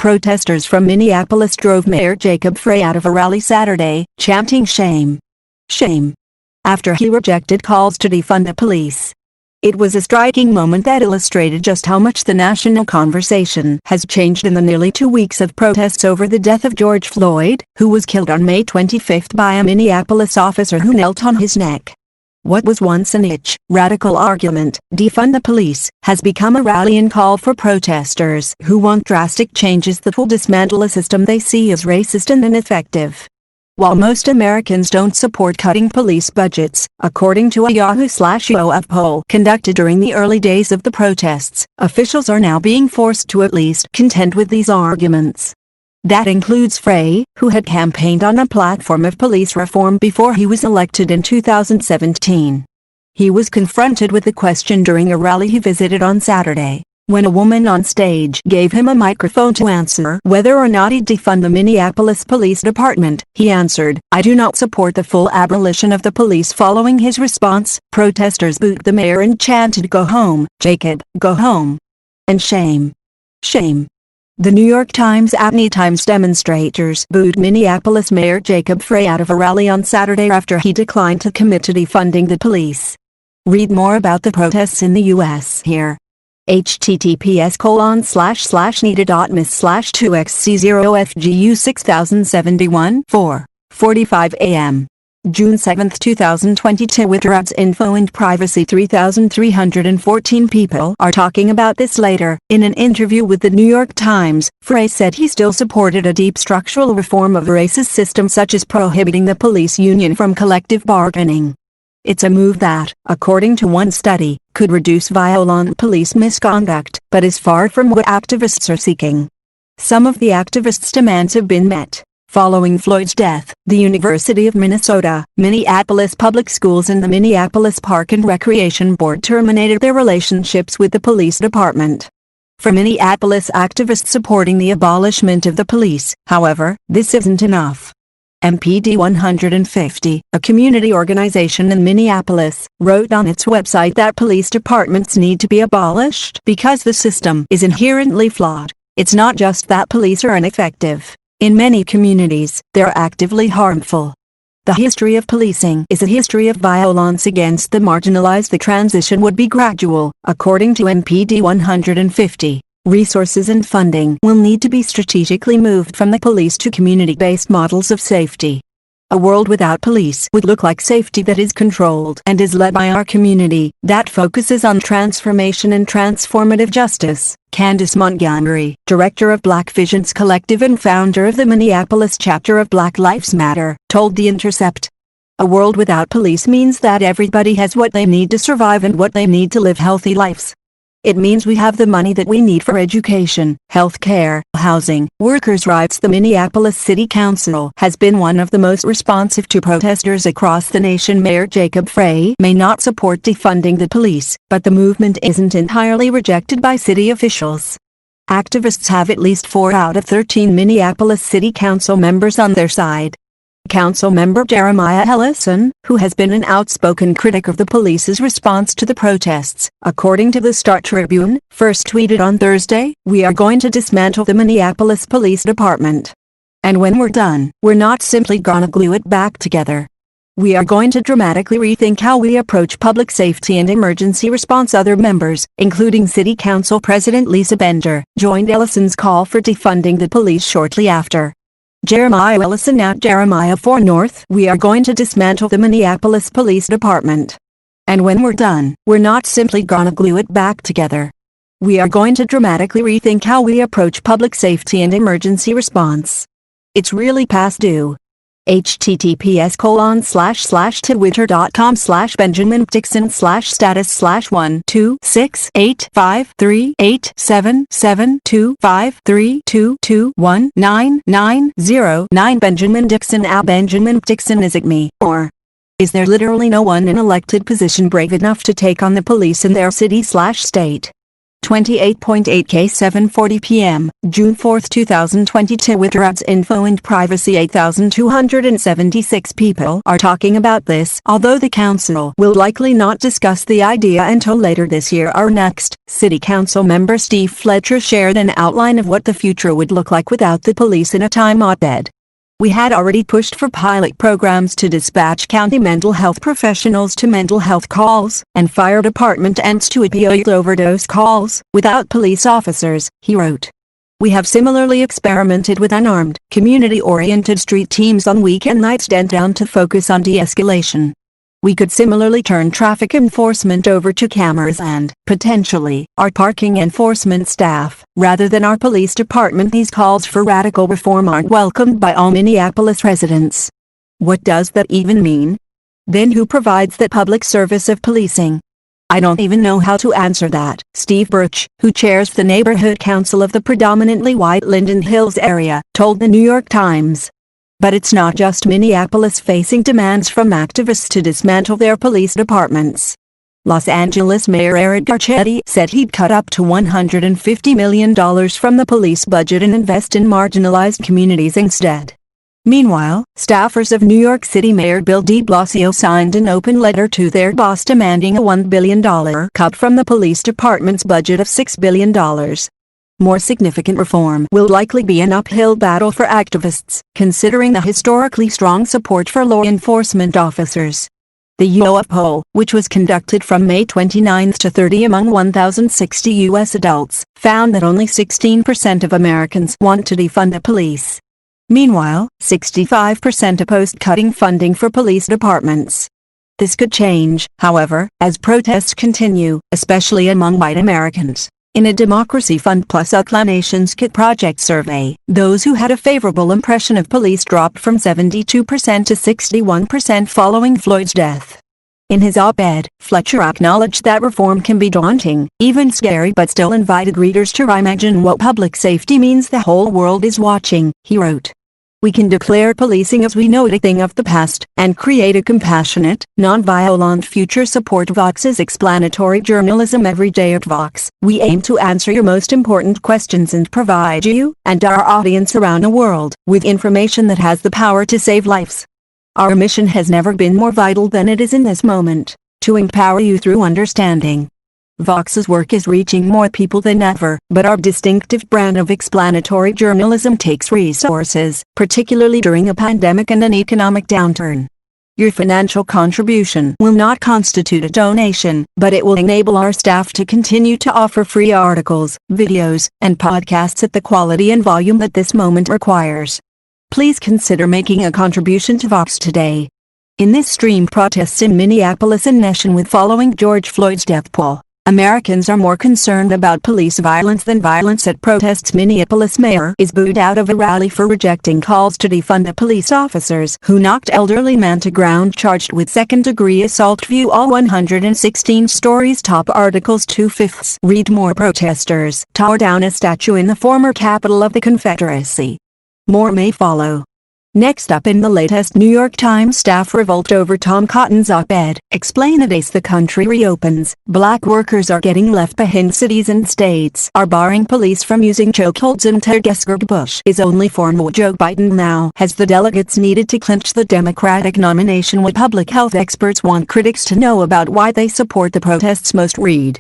Protesters from Minneapolis drove Mayor Jacob Frey out of a rally Saturday, chanting "Shame! Shame!" after he rejected calls to defund the police. It was a striking moment that illustrated just how much the national conversation has changed in the nearly 2 weeks of protests over the death of George Floyd, who was killed on May 25 by a Minneapolis officer who knelt on his neck. What was once a niche, radical argument, defund the police, has become a rallying call for protesters who want drastic changes that will dismantle a system they see as racist and ineffective. While most Americans don't support cutting police budgets, according to a Yahoo/YouGov poll conducted during the early days of the protests, officials are now being forced to at least contend with these arguments. That includes Frey, who had campaigned on a platform of police reform before he was elected in 2017. He was confronted with the question during a rally he visited on Saturday, when a woman on stage gave him a microphone to answer whether or not he'd defund the Minneapolis Police Department. He answered, "I do not support the full abolition of the police." Following his response, protesters booed the mayor and chanted, "Go home, Jacob, go home," and "Shame! Shame!" The New York Times Times demonstrators booed Minneapolis Mayor Jacob Frey out of a rally on Saturday after he declined to commit to defunding the police. Read more about the protests in the U.S. here. https://neta.mis/2xc0fgu 6071 4:45 a.m. June 7, 2022. Twitter ads, info and privacy. 3,314 people are talking about this later. In an interview with the New York Times, Frey said he still supported a deep structural reform of a racist system such as prohibiting the police union from collective bargaining. It's a move that, according to one study, could reduce violent police misconduct, but is far from what activists are seeking. Some of the activists' demands have been met. Following Floyd's death, the University of Minnesota, Minneapolis Public Schools and the Minneapolis Park and Recreation Board terminated their relationships with the police department. For Minneapolis activists supporting the abolishment of the police, however, this isn't enough. MPD 150, a community organization in Minneapolis, wrote on its website that police departments need to be abolished because the system is inherently flawed. It's not just that police are ineffective. In many communities, they're actively harmful. The history of policing is a history of violence against the marginalized. The transition would be gradual, according to MPD 150. Resources and funding will need to be strategically moved from the police to community-based models of safety. A world without police would look like safety that is controlled and is led by our community, that focuses on transformation and transformative justice. Candace Montgomery, director of Black Visions Collective and founder of the Minneapolis chapter of Black Lives Matter, told The Intercept. A world without police means that everybody has what they need to survive and what they need to live healthy lives. It means we have the money that we need for education, health care, housing, workers' rights. The Minneapolis City Council has been one of the most responsive to protesters across the nation. Mayor Jacob Frey may not support defunding the police, but the movement isn't entirely rejected by city officials. Activists have at least 4 out of 13 Minneapolis City Council members on their side. Council member Jeremiah Ellison, who has been an outspoken critic of the police's response to the protests, according to the Star-Tribune, first tweeted on Thursday, "We are going to dismantle the Minneapolis Police Department. And when we're done, we're not simply gonna glue it back together. We are going to dramatically rethink how we approach public safety and emergency response." Other members, including City Council President Lisa Bender, joined Ellison's call for defunding the police shortly after. Jeremiah Ellison at Jeremiah 4 North. "We are going to dismantle the Minneapolis Police Department. And when we're done, we're not simply gonna glue it back together. We are going to dramatically rethink how we approach public safety and emergency response. It's really past due." https://twitter.com/benjamin.dixon/status/1268532219990 Benjamin Dixon Benjamin Dixon, is it me, or is there literally no one in elected position brave enough to take on the police in their city/state? 28.8K 7:40 p.m., June 4, 2022 with Rob's info and privacy 8,276 people are talking about this, although the council will likely not discuss the idea until later this year or next. City Council member Steve Fletcher shared an outline of what the future would look like without the police in a Time op-ed. We had already pushed for pilot programs to dispatch county mental health professionals to mental health calls, and fire department ends to opioid overdose calls, without police officers, he wrote. We have similarly experimented with unarmed, community-oriented street teams on weekend nights down to focus on de-escalation. We could similarly turn traffic enforcement over to cameras and, potentially, our parking enforcement staff, rather than our police department. These calls for radical reform aren't welcomed by all Minneapolis residents. What does that even mean? Then who provides that public service of policing? I don't even know how to answer that, Steve Birch, who chairs the neighborhood council of the predominantly white Linden Hills area, told the New York Times. But it's not just Minneapolis facing demands from activists to dismantle their police departments. Los Angeles Mayor Eric Garcetti said he'd cut up to $150 million from the police budget and invest in marginalized communities instead. Meanwhile, staffers of New York City Mayor Bill de Blasio signed an open letter to their boss demanding a $1 billion cut from the police department's budget of $6 billion. More significant reform will likely be an uphill battle for activists, considering the historically strong support for law enforcement officers. The YouGov poll, which was conducted from May 29 to 30 among 1,060 U.S. adults, found that only 16% of Americans want to defund the police. Meanwhile, 65% opposed cutting funding for police departments. This could change, however, as protests continue, especially among white Americans. In a Democracy Fund Plus Acclamations Kit Project survey, those who had a favorable impression of police dropped from 72% to 61% following Floyd's death. In his op-ed, Fletcher acknowledged that reform can be daunting, even scary, but still invited readers to reimagine what public safety means the whole world is watching, he wrote. We can declare policing as we know it a thing of the past, and create a compassionate, non-violent future. Support Vox's explanatory journalism every day at Vox. We aim to answer your most important questions and provide you, and our audience around the world, with information that has the power to save lives. Our mission has never been more vital than it is in this moment, to empower you through understanding. Vox's work is reaching more people than ever, but our distinctive brand of explanatory journalism takes resources, particularly during a pandemic and an economic downturn. Your financial contribution will not constitute a donation, but it will enable our staff to continue to offer free articles, videos, and podcasts at the quality and volume that this moment requires. Please consider making a contribution to Vox today. In this stream, protests in Minneapolis in connection with following George Floyd's death poll. Americans are more concerned about police violence than violence at protests. Minneapolis mayor is booed out of a rally for rejecting calls to defund the police officers who knocked elderly man to ground charged with second-degree assault. View all 116 stories. Top articles. 2/5. Read more. Protesters tore down a statue in the former capital of the Confederacy. More may follow. Next up, in the latest New York Times staff revolt over Tom Cotton's op-ed, explain it as the country reopens, black workers are getting left behind. Cities and states are barring police from using chokeholds and tear gas. Bush is only for more. Joe Biden now has the delegates needed to clinch the Democratic nomination. What public health experts want critics to know about why they support the protests most. Read.